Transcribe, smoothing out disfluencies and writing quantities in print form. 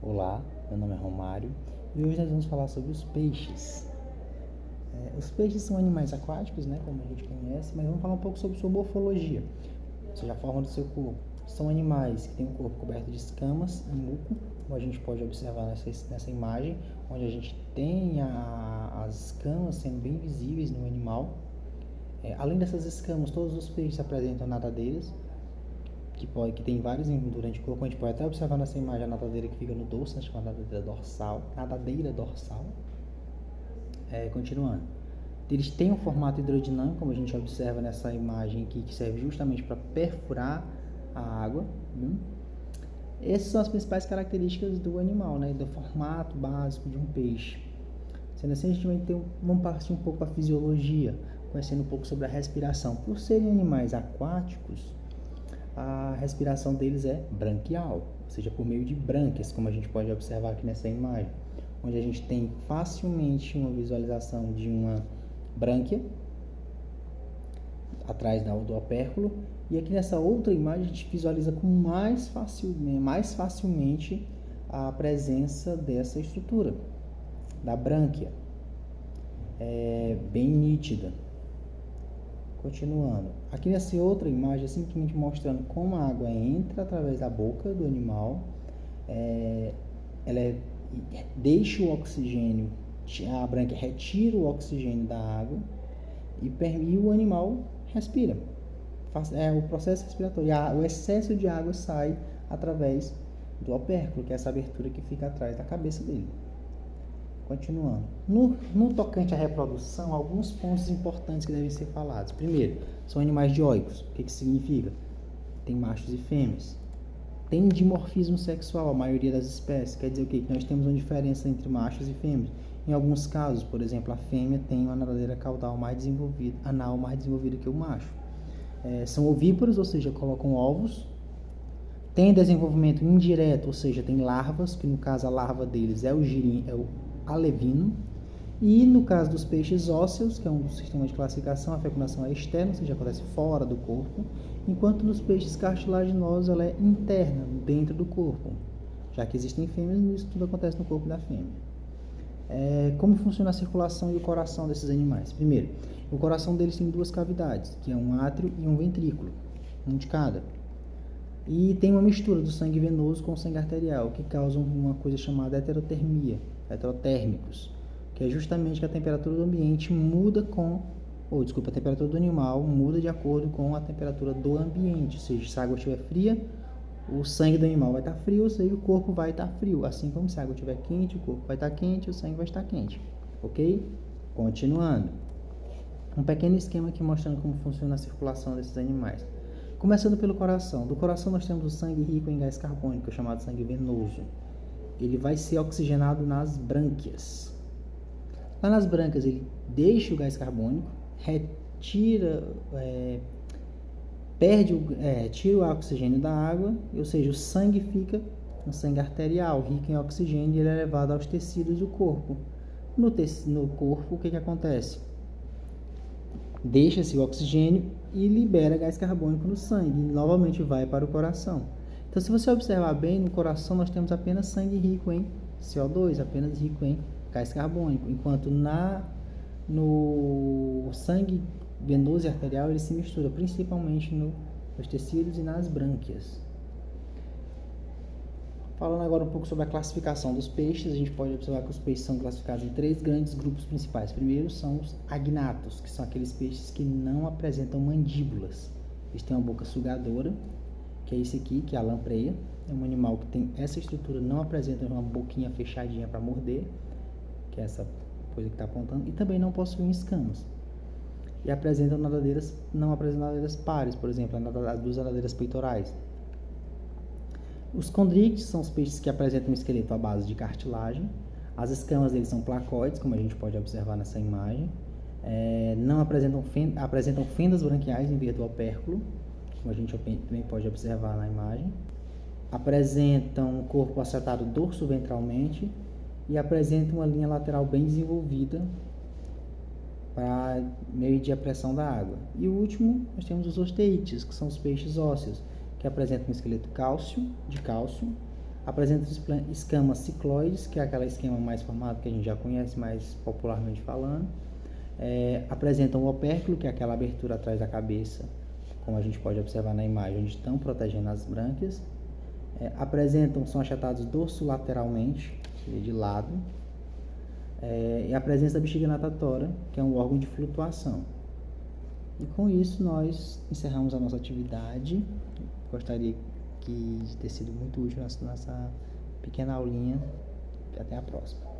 Olá, meu nome é Romário e hoje nós vamos falar sobre os peixes. Os peixes são animais aquáticos, né, como a gente conhece, mas vamos falar um pouco sobre sua morfologia, ou seja, a forma do seu corpo. São animais que têm um corpo coberto de escamas e muco, como a gente pode observar nessa imagem, onde a gente tem as escamas sendo bem visíveis no animal. Além dessas escamas, todos os peixes apresentam nadadeiras, que tem vários durante o corpo. A gente pode até observar nessa imagem a nadadeira que fica no dorso, chamada nadadeira dorsal. Continuando. Eles têm um formato hidrodinâmico, como a gente observa nessa imagem aqui, que serve justamente para perfurar a água. Essas são as principais características do animal, né, do formato básico de um peixe. Sendo assim, a gente vai vamos partir um pouco para a fisiologia, conhecendo um pouco sobre a respiração. Por serem animais aquáticos, a respiração deles é branquial, ou seja, por meio de brânquias, como a gente pode observar aqui nessa imagem, onde a gente tem facilmente uma visualização de uma brânquia atrás do opérculo, e aqui nessa outra imagem a gente visualiza com mais facilmente a presença dessa estrutura, da brânquia, bem nítida. Continuando, aqui nessa outra imagem, simplesmente mostrando como a água entra através da boca do animal, ela deixa o oxigênio, a brânquia retira o oxigênio da água e o animal respira. O processo respiratório, o excesso de água sai através do opérculo, que é essa abertura que fica atrás da cabeça dele. Continuando. No tocante à reprodução, alguns pontos importantes que devem ser falados. Primeiro, são animais dioicos. O que significa? Tem machos e fêmeas. Tem dimorfismo sexual, a maioria das espécies. Quer dizer o quê? Que nós temos uma diferença entre machos e fêmeas. Em alguns casos, por exemplo, a fêmea tem uma nadadeira caudal anal mais desenvolvida que o macho. São ovíparos, ou seja, colocam ovos. Tem desenvolvimento indireto, ou seja, tem larvas, que no caso a larva deles é o alevino, e no caso dos peixes ósseos, que é um dos sistemas de classificação, a fecundação é externa, ou seja, acontece fora do corpo, enquanto nos peixes cartilaginosos ela é interna, dentro do corpo, já que existem fêmeas, isso tudo acontece no corpo da fêmea. Como funciona a circulação e o coração desses animais? Primeiro, o coração deles tem duas cavidades, que é um átrio e um ventrículo, um de cada. E tem uma mistura do sangue venoso com o sangue arterial, que causa uma coisa chamada heterotérmicos, que é justamente que a temperatura do ambiente muda a temperatura do animal muda de acordo com a temperatura do ambiente. Ou seja, se a água estiver fria, o sangue do animal vai estar frio, ou seja, o corpo vai estar frio. Assim como se a água estiver quente, o corpo vai estar quente, o sangue vai estar quente. Ok? Continuando. Um pequeno esquema aqui mostrando como funciona a circulação desses animais. Começando pelo coração. Do coração nós temos o sangue rico em gás carbônico, chamado sangue venoso. Ele vai ser oxigenado nas brânquias. Lá nas brânquias ele deixa o gás carbônico, tira o oxigênio da água, ou seja, o sangue fica um sangue arterial, rico em oxigênio, e ele é levado aos tecidos do corpo. No corpo, o que acontece? Deixa-se o oxigênio e libera gás carbônico no sangue, e novamente vai para o coração. Então, se você observar bem, no coração nós temos apenas sangue rico em CO2, apenas rico em gás carbônico, enquanto no sangue venoso e arterial ele se mistura principalmente nos tecidos e nas brânquias. Falando agora um pouco sobre a classificação dos peixes, a gente pode observar que os peixes são classificados em 3 grandes grupos principais. Primeiro são os agnatos, que são aqueles peixes que não apresentam mandíbulas. Eles têm uma boca sugadora, que é esse aqui, que é a lampreia. É um animal que tem essa estrutura, não apresenta uma boquinha fechadinha para morder, que é essa coisa que está apontando, e também não possuem escamas. E não apresentam nadadeiras pares, por exemplo, as 2 nadadeiras peitorais. Os condrídeos são os peixes que apresentam um esqueleto à base de cartilagem. As escamas deles são placoides, como a gente pode observar nessa imagem. Não apresentam fendas branquiais em vez do opérculo, como a gente também pode observar na imagem. Apresentam um corpo acetado dorso-ventralmente e apresentam uma linha lateral bem desenvolvida para medir a pressão da água. E o último, nós temos os osteites, que são os peixes ósseos, que apresentam um esqueleto de cálcio, Apresentam escamas cicloides, que é aquela esquema mais formado que a gente já conhece, mais popularmente falando. Apresentam o opérculo, que é aquela abertura atrás da cabeça, como a gente pode observar na imagem, onde estão protegendo as brânquias. São achatados dorsolateralmente, de lado. E a presença da bexiga natatória, que é um órgão de flutuação. E com isso nós encerramos a nossa atividade. Gostaria de ter sido muito útil nessa pequena aulinha. Até a próxima.